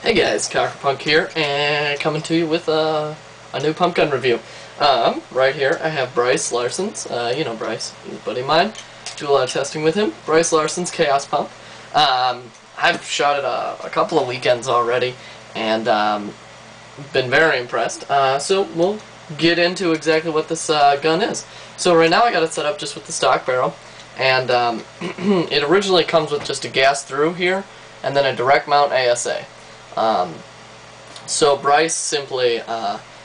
Hey guys, Cockerpunk here, and coming to you with a new pump gun review. Right here I have Bryce Larson's, you know Bryce, he's a buddy of mine, do a lot of testing with him, Bryce Larson's Kaos pump. I've shot it a couple of weekends already, and been very impressed, so we'll get into exactly what this gun is. So right now I got it set up just with the stock barrel, and it originally comes with just a gas through here, and then a direct mount ASA. So Bryce simply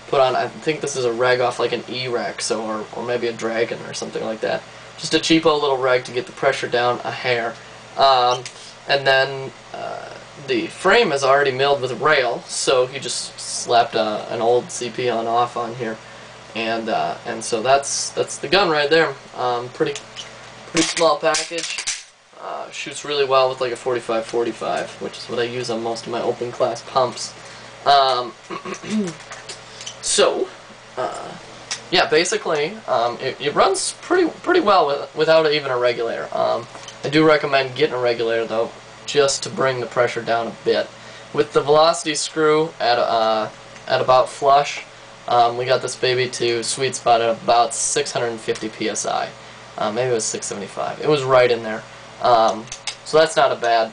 put on, I think this is a reg off like an E-Rex or maybe a Dragon or something like that. Just a cheapo little reg to get the pressure down a hair. And then the frame is already milled with rail, so he just slapped an old CP on here, and so that's the gun right there. Pretty small package. Shoots really well with like a 45-45, which is what I use on most of my open class pumps. Yeah, basically, it runs pretty well without even a regulator. I do recommend getting a regulator though, just to bring the pressure down a bit. With the velocity screw at about flush, we got this baby to sweet spot at about 650 psi. Maybe it was 675. It was right in there. So that's not a bad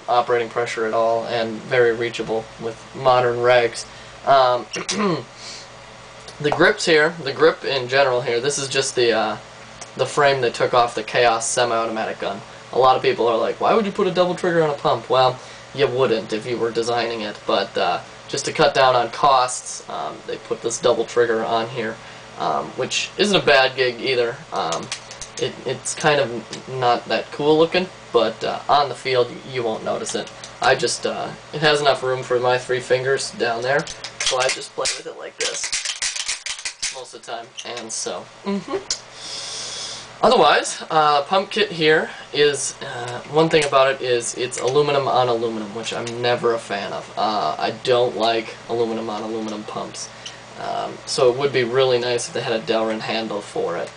operating pressure at all, and very reachable with modern regs. The grips here, the grip in general here, this is just the frame they took off the Kaos semi-automatic gun. A lot of people are like, why would you put a double trigger on a pump? Well, you wouldn't if you were designing it, but just to cut down on costs, they put this double trigger on here, which isn't a bad gig either. It's kind of not that cool looking, but on the field you won't notice it. It has enough room for my 3 fingers down there, so I just play with it like this most of the time, and so. Otherwise, pump kit here is, one thing about it is it's aluminum on aluminum, which I'm never a fan of. I don't like aluminum on aluminum pumps. So it would be really nice if they had a Delrin handle for it,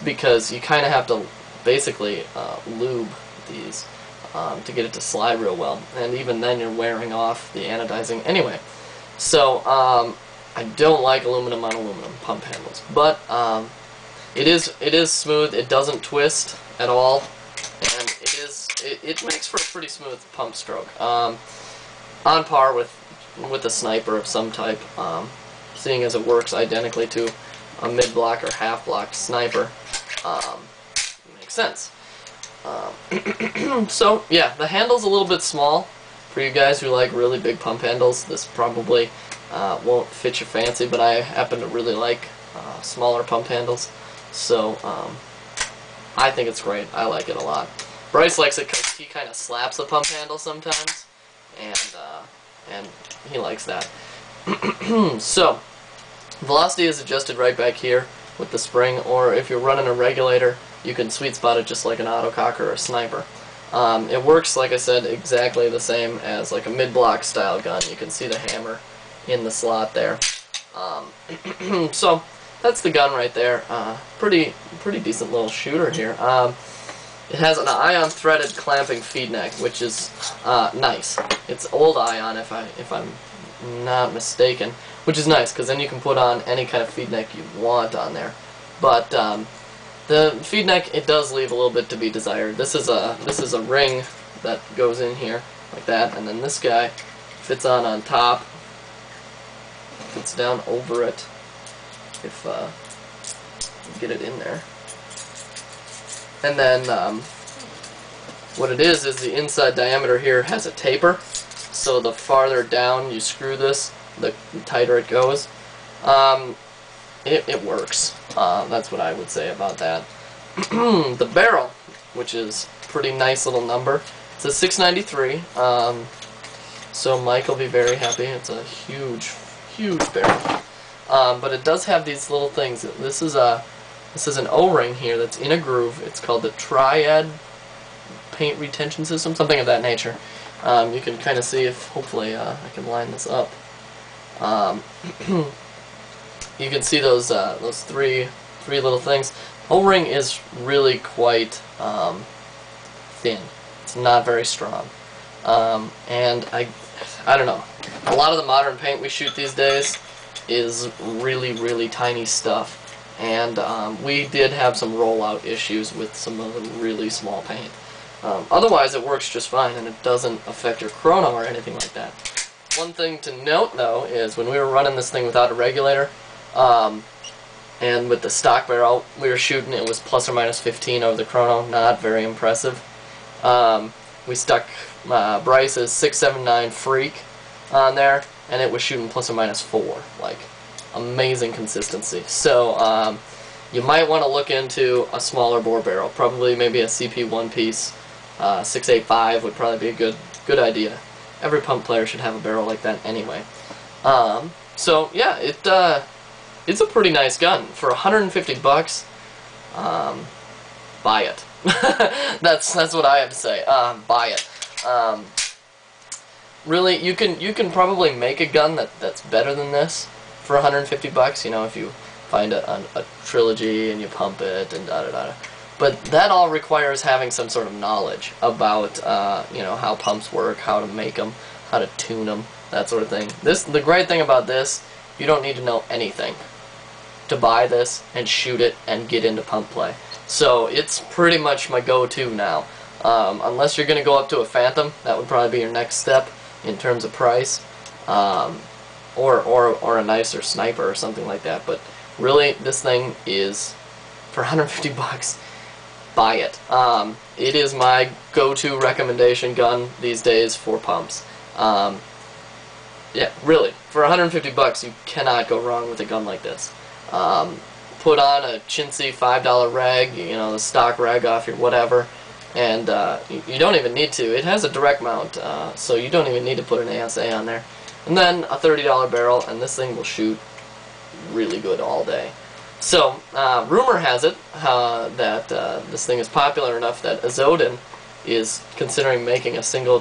because you kind of have to basically lube these to get it to slide real well, and even then you're wearing off the anodizing anyway. So I don't like aluminum on aluminum pump handles, but it is smooth. It doesn't twist at all, and it makes for a pretty smooth pump stroke, on par with a sniper of some type, seeing as it works identically to a mid-block or half-block sniper. Makes sense. So yeah, the handle's a little bit small for you guys who like really big pump handles. This probably won't fit your fancy, but I happen to really like smaller pump handles, so I think it's great. I like it a lot. Bryce likes it because he kind of slaps a pump handle sometimes, and he likes that. So velocity is adjusted right back here with the spring, or if you're running a regulator, you can sweet spot it just like an autococker or a sniper. It works, like I said, exactly the same as like a mid-block style gun. You can see the hammer in the slot there. So that's the gun right there. Pretty decent little shooter here. It has an ion threaded clamping feed neck, which is nice. It's old ion if I'm not mistaken, which is nice because then you can put on any kind of feed neck you want on there. But the feed neck, it does leave a little bit to be desired. This is a ring that goes in here like that, and then this guy fits on top, fits down over it if you get it in there. And then what it is the inside diameter here has a taper, so the farther down you screw this, the tighter it goes. It works. That's what I would say about that. The barrel, which is a pretty nice little number. It's a 693. So Mike will be very happy. It's a huge barrel. But it does have these little things. This is an O-ring here that's in a groove. It's called the Triad Paint Retention System, something of that nature. You can kind of see if, hopefully, I can line this up. You can see those three little things. O-ring is really quite thin. It's not very strong, and I don't know. A lot of the modern paint we shoot these days is really, really tiny stuff. And we did have some rollout issues with some of the really small paint. Otherwise, it works just fine, and it doesn't affect your chrono or anything like that. One thing to note, though, is when we were running this thing without a regulator, and with the stock barrel we were shooting, it was plus or minus 15 over the chrono. Not very impressive. We stuck Bryce's 679 Freak on there, and it was shooting plus or minus 4. Like, amazing consistency. So you might want to look into a smaller bore barrel. Probably maybe a CP one-piece 685 would probably be a good idea. Every pump player should have a barrel like that anyway. So yeah, it's a pretty nice gun for 150 bucks. Buy it. that's what I have to say. Buy it. Really, you can probably make a gun that's better than this for 150 bucks. You know, if you find a trilogy and you pump it and da-da-da. But that all requires having some sort of knowledge about you know, how pumps work, how to make them, how to tune them, that sort of thing. The great thing about this, you don't need to know anything to buy this and shoot it and get into pump play. So it's pretty much my go-to now. Unless you're going to go up to a Phantom, that would probably be your next step in terms of price, or a nicer sniper or something like that. But really, this thing is, for 150 bucks, buy it. It is my go-to recommendation gun these days for pumps. Yeah, really, for 150 bucks, you cannot go wrong with a gun like this. Put on a chintzy $5 rag, you know, the stock rag off your whatever, and you don't even need to. It has a direct mount, so you don't even need to put an ASA on there. And then a $30 barrel, and this thing will shoot really good all day. So, rumor has it that this thing is popular enough that Azodin is considering making a single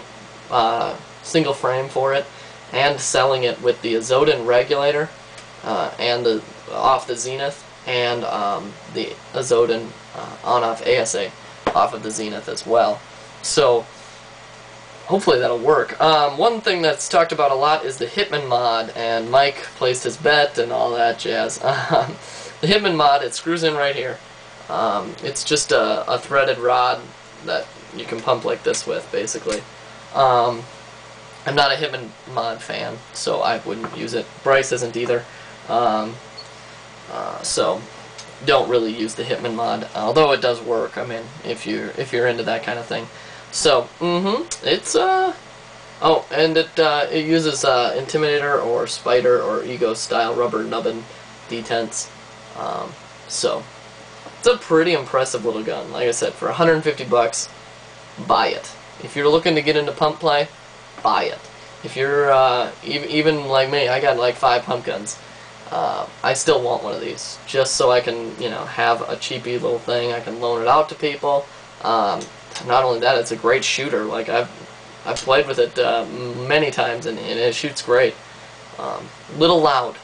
frame for it and selling it with the Azodin regulator and off the Zenith, and the Azodin on-off ASA off of the Zenith as well. So hopefully that'll work. One thing that's talked about a lot is the Hitman mod, and Mike placed his bet and all that jazz. The Hitman mod, it screws in right here. It's just a threaded rod that you can pump like this with, basically. I'm not a Hitman mod fan, so I wouldn't use it. Bryce isn't either. So don't really use the Hitman mod, although it does work. I mean, if you're into that kind of thing. So it's oh, and it uses Intimidator or Spider or Ego style rubber nubbin detents. So it's a pretty impressive little gun. Like I said, for 150 bucks, buy it. If you're looking to get into pump play, buy it. If you're even like me, I got like 5 pump guns. I still want one of these, just so I can, you know, have a cheapy little thing. I can loan it out to people. Not only that, it's a great shooter. Like I've played with it many times, and it shoots great. Little loud,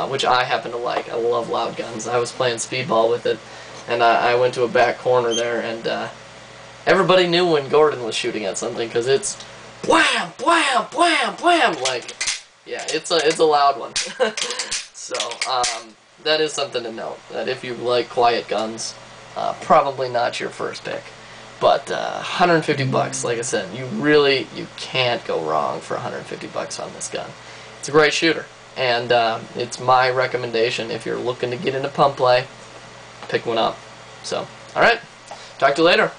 which I happen to like. I love loud guns. I was playing speedball with it, and I went to a back corner there, and everybody knew when Gordon was shooting at something, because it's wham, wham, wham, wham. Like, yeah, it's a loud one. So that is something to note. That if you like quiet guns, probably not your first pick. But 150 bucks, like I said, you can't go wrong for 150 bucks on this gun. It's a great shooter, and it's my recommendation if you're looking to get into pump play, pick one up. So, alright, talk to you later.